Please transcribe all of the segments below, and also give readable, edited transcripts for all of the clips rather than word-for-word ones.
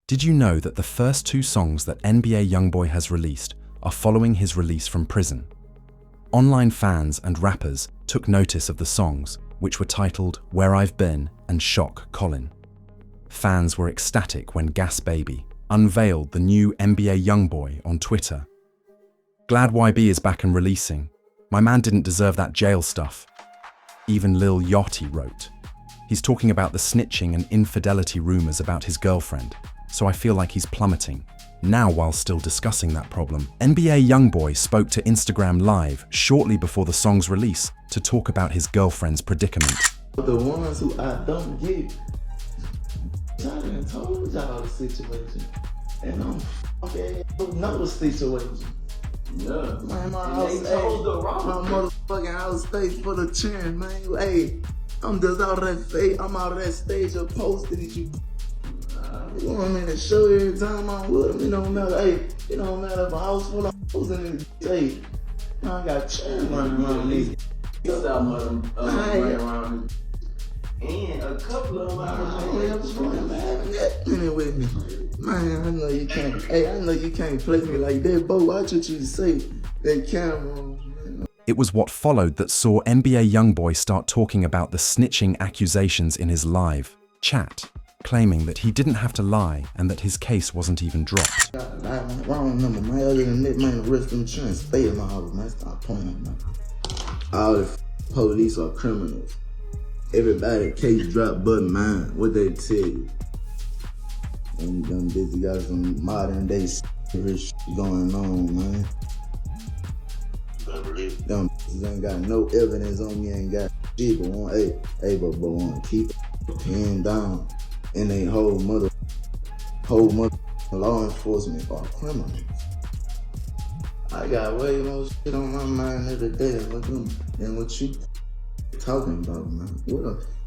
Did you know that the first two songs that NBA YoungBoy has released are following his release from prison? Online fans and rappers took notice of the songs, which were titled Where I've Been and Shock Callin. Fans were ecstatic when Gas Baby unveiled the new NBA YoungBoy on Twitter. Glad YB is back and releasing. My man didn't deserve that jail stuff. Even Lil Yachty wrote. He's talking about the snitching and infidelity rumors about his girlfriend, so I feel like he's plummeting. Now, while still discussing that problem, NBA YoungBoy spoke to Instagram Live shortly before the song's release to talk about his girlfriend's predicament. The ones who I don't get, I done told y'all the situation, and I'm fucking know the situation. Yeah, man, my motherfucking house stays for the cheering, man. Hey, I'm just out of that stage. I'm out of that stage of posting that you. You want me to show every time I'm with him. It don't matter. Hey, it don't matter if a house full of hoes in it. Hey, I got cheering running around these. Running around. And a couple of them having with me. Man, I know you can't. Hey, I know you can't play me like that, but watch what you say. That camera. It was what followed that saw NBA YoungBoy start talking about the snitching accusations in his live chat, claiming that he didn't have to lie and that his case wasn't even dropped. Wrong number, man. Other than that, man, the rest of them trying to stay in my house, man. Stop playing, man. All the police are criminals. Everybody case drop but mine. What they tell you? Them busy got some modern day shit going on, man. Them ain't got no evidence on me, ain't got shit, but want, but want to keep it pinned down. And they whole mother law enforcement are criminals. I got way more shit on my mind every day than what you talking about, man.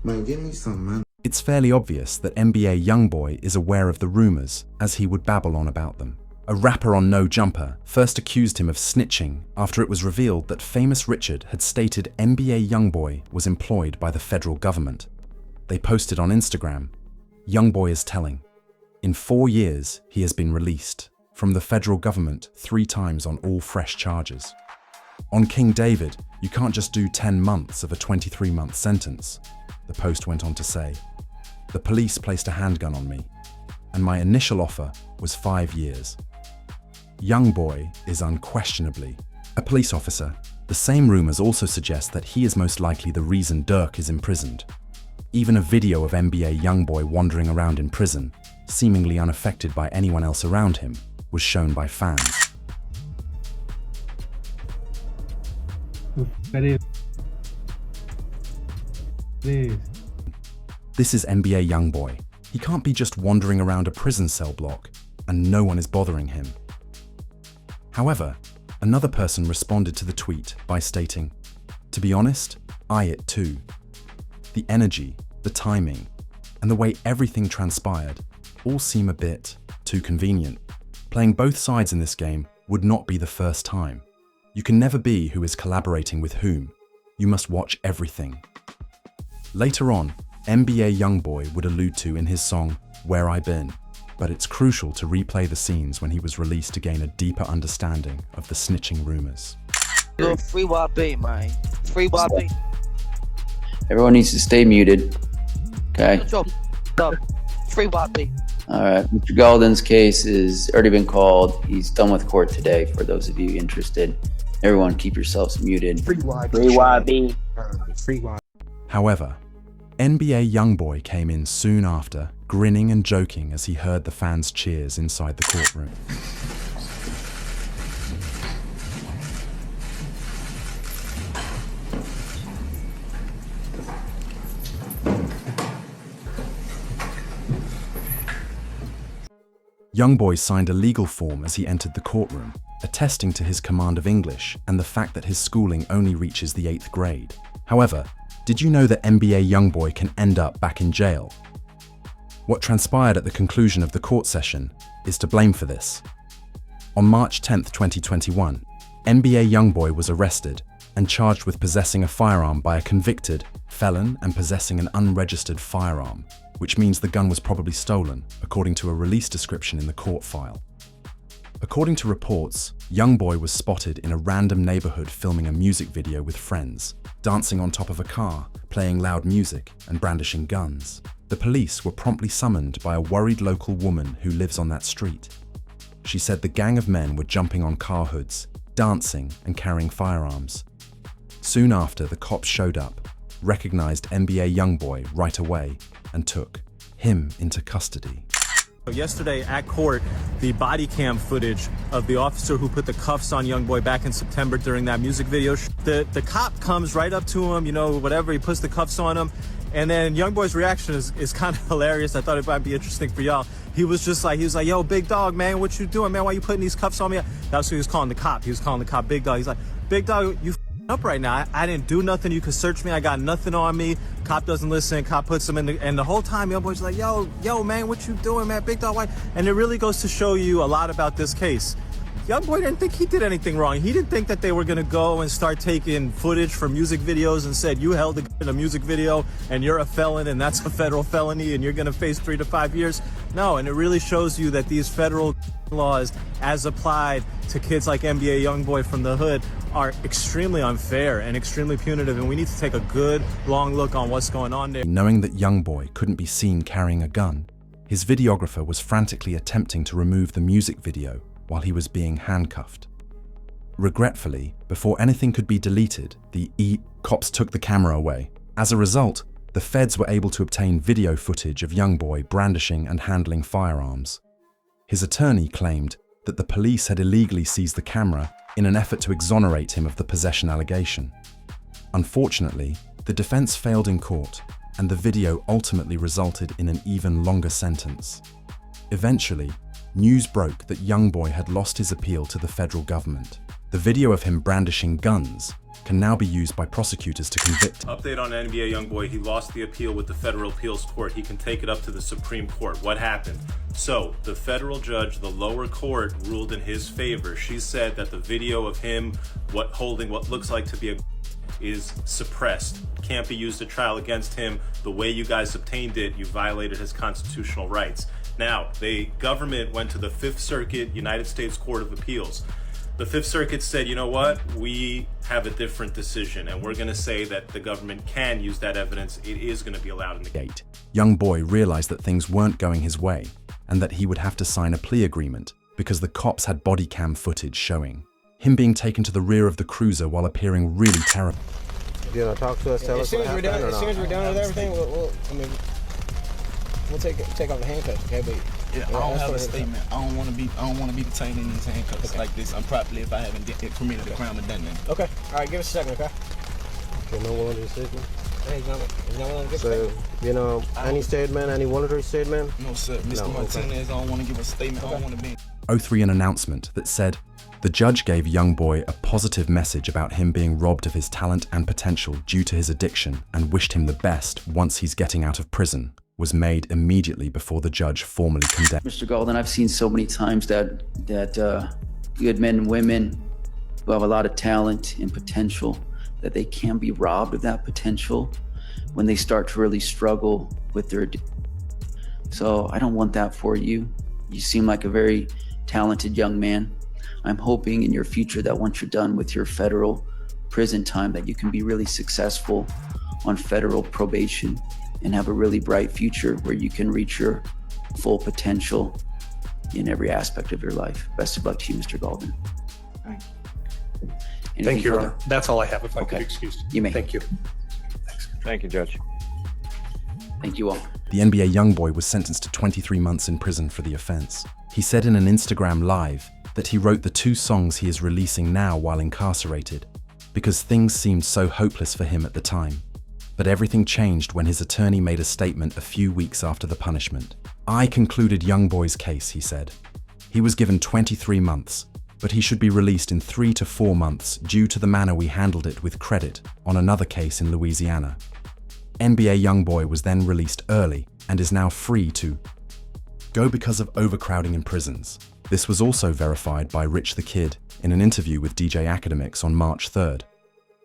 Man, give me some, man. It's fairly obvious that NBA YoungBoy is aware of the rumors, as he would babble on about them. A rapper on No Jumper first accused him of snitching after it was revealed that Famous Richard had stated NBA YoungBoy was employed by the federal government. They posted on Instagram, YoungBoy is telling, in 4 years he has been released from the federal government 3 times on all fresh charges. On King David, you can't just do 10 months of a 23-month sentence, the post went on to say. The police placed a handgun on me, and my initial offer was 5 years. YoungBoy is unquestionably a police officer. The same rumors also suggest that he is most likely the reason Dirk is imprisoned. Even a video of NBA YoungBoy wandering around in prison, seemingly unaffected by anyone else around him, was shown by fans. This is NBA YoungBoy. He can't be just wandering around a prison cell block and no one is bothering him. However, another person responded to the tweet by stating, "To be honest, I it too. The energy, the timing, and the way everything transpired all seem a bit too convenient. Playing both sides in this game would not be the first time. You can never be who is collaborating with whom. You must watch everything." Later on, NBA YoungBoy would allude to in his song, Where I Been, but it's crucial to replay the scenes when he was released to gain a deeper understanding of the snitching rumors. Free YB, man. Free YB. Everyone needs to stay muted. Okay. Free YB. All right. Mr. Golden's case has already been called. He's done with court today. For those of you interested, everyone keep yourselves muted. Free YB. Free YB. Free YB. However, NBA YoungBoy came in soon after, grinning and joking as he heard the fans' cheers inside the courtroom. YoungBoy signed a legal form as he entered the courtroom, attesting to his command of English and the fact that his schooling only reaches the 8th grade. However, did you know that NBA YoungBoy can end up back in jail? What transpired at the conclusion of the court session is to blame for this. On March 10, 2021, NBA YoungBoy was arrested and charged with possessing a firearm by a convicted felon and possessing an unregistered firearm, which means the gun was probably stolen, according to a release description in the court file. According to reports, YoungBoy was spotted in a random neighborhood filming a music video with friends, dancing on top of a car, playing loud music, and brandishing guns. The police were promptly summoned by a worried local woman who lives on that street. She said the gang of men were jumping on car hoods, dancing, and carrying firearms. Soon after, the cops showed up, recognized NBA YoungBoy right away, and took him into custody. Yesterday at court, the body cam footage of the officer who put the cuffs on YoungBoy back in September during that music video. The cop comes right up to him, whatever, he puts the cuffs on him. And then YoungBoy's reaction is kind of hilarious. I thought it might be interesting for y'all. He was like, yo, big dog, man, what you doing, man? Why you putting these cuffs on me? That's what he was calling the cop. He was calling the cop big dog. He's like, big dog, you up right now. I didn't do nothing. You could search me. I got nothing on me. Cop doesn't listen. Cop puts him in and the whole time, YoungBoy's like, yo, man, what you doing, man? Big dog, why? And it really goes to show you a lot about this case. YoungBoy didn't think he did anything wrong. He didn't think that they were gonna go and start taking footage from music videos and said, you held a gun in a music video and you're a felon and that's a federal felony and you're gonna face 3 to 5 years. No, and it really shows you that these federal laws, as applied to kids like NBA YoungBoy from the hood, are extremely unfair and extremely punitive, and we need to take a good, long look on what's going on there. Knowing that YoungBoy couldn't be seen carrying a gun, his videographer was frantically attempting to remove the music video while he was being handcuffed. Regretfully, before anything could be deleted, the cops took the camera away. As a result, the feds were able to obtain video footage of YoungBoy brandishing and handling firearms. His attorney claimed that the police had illegally seized the camera in an effort to exonerate him of the possession allegation. Unfortunately, the defense failed in court, and the video ultimately resulted in an even longer sentence. Eventually, news broke that YoungBoy had lost his appeal to the federal government. The video of him brandishing guns can now be used by prosecutors to convict him. Update on NBA YoungBoy, he lost the appeal with the federal appeals court. He can take it up to the Supreme Court. What happened? So, the federal judge, the lower court, ruled in his favor. She said that the video of him holding what looks like to be a is suppressed, can't be used at trial against him. The way you guys obtained it, you violated his constitutional rights. Now, the government went to the Fifth Circuit United States Court of Appeals. The Fifth Circuit said, you know what, we have a different decision, and we're going to say that the government can use that evidence. It is going to be allowed in the gate. YoungBoy realized that things weren't going his way, and that he would have to sign a plea agreement because the cops had body cam footage showing him being taken to the rear of the cruiser while appearing really terrible. You know, talk to us, tell us what happened, or As soon as we're done with everything, we'll take off the handcuffs, okay? But yeah, I don't have a statement. I don't want to be detained in these handcuffs like this. I'm properly if I haven't committed a crime or done that. Okay. All right, give us a second, okay? Okay, no voluntary statement. Hey, he's not willing to give a So, statement. you know, any statement, any voluntary statement? No, sir. Mr. Martinez, I don't want to give a statement. I don't want to be. 03 an announcement that said, the judge gave YoungBoy a positive message about him being robbed of his talent and potential due to his addiction and wished him the best once he's getting out of prison, was made immediately before the judge formally condemned. Mr. Golden, I've seen so many times that good men and women who have a lot of talent and potential, that they can be robbed of that potential when they start to really struggle with their addiction. So I don't want that for you. You seem like a very talented young man. I'm hoping in your future that once you're done with your federal prison time, that you can be really successful on federal probation and have a really bright future where you can reach your full potential in every aspect of your life. Best of luck to you, Mr. Golden. Thank you, Your further? Honor. That's all I have, if I Okay. could excuse you. You may. Thank you. Thank you, Judge. Thank you all. The NBA YoungBoy was sentenced to 23 months in prison for the offense. He said in an Instagram live that he wrote the 2 songs he is releasing now while incarcerated because things seemed so hopeless for him at the time. But everything changed when his attorney made a statement a few weeks after the punishment. I concluded YoungBoy's case, he said. He was given 23 months, but he should be released in 3 to 4 months due to the manner we handled it with credit on another case in Louisiana. NBA YoungBoy was then released early and is now free to go because of overcrowding in prisons. This was also verified by Rich the Kid in an interview with DJ Academics on March 3rd.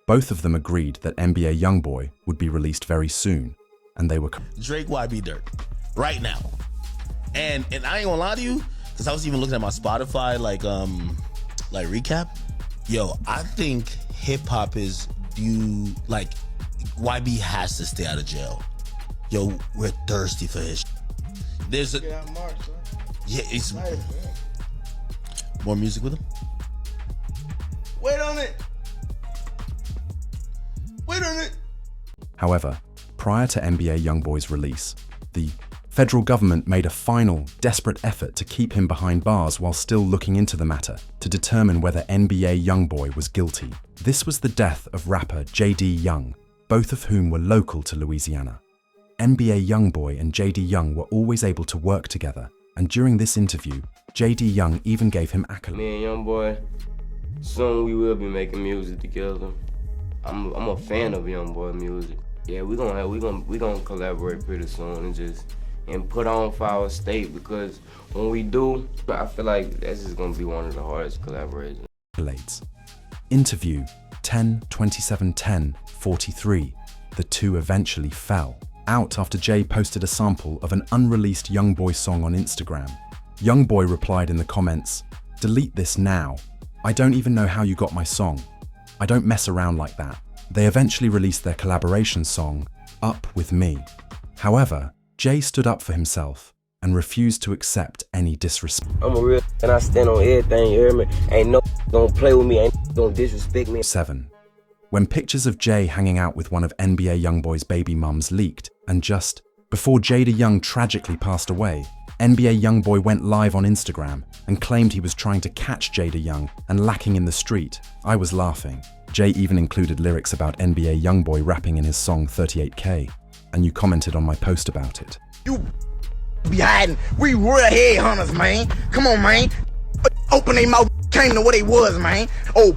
Both of them agreed that NBA YoungBoy would be released very soon, and they were Drake YB Dirt right now. And I ain't gonna lie to you, because I was even looking at my Spotify like recap. Yo, I think hip hop is due, like, YB has to stay out of jail. Yo, we're thirsty for his. There's a yeah, it's more music with him. Wait on it. Wait on it. However, prior to NBA YoungBoy's release, the federal government made a final, desperate effort to keep him behind bars while still looking into the matter to determine whether NBA YoungBoy was guilty. This was the death of rapper JD Young, both of whom were local to Louisiana. NBA YoungBoy and JD Young were always able to work together, and during this interview, JD Young even gave him accolades. Me and YoungBoy, soon we will be making music together. I'm a fan of YoungBoy music. Yeah, we gonna collaborate pretty soon and put on for our state, because when we do, I feel like this is gonna be one of the hardest collaborations. Interview 10/27/10/43. The two eventually fell out after Jay posted a sample of an unreleased YoungBoy song on Instagram. YoungBoy replied in the comments, "Delete this now. I don't even know how you got my song. I don't mess around like that." They eventually released their collaboration song, Up With Me. However, Jay stood up for himself and refused to accept any disrespect. I'm a real and I stand on everything, you hear me? Ain't no gonna play with me, ain't gonna disrespect me. 7. When pictures of Jay hanging out with one of NBA YoungBoy's baby mums leaked, and just before JD Young tragically passed away, NBA YoungBoy went live on Instagram and claimed he was trying to catch JD Young and lacking in the street. I was laughing. Jay even included lyrics about NBA YoungBoy rapping in his song 38K, and you commented on my post about it. You be hiding. We real headhunters, man. Come on, man. Open their mouth, came to what they was, man. Oh,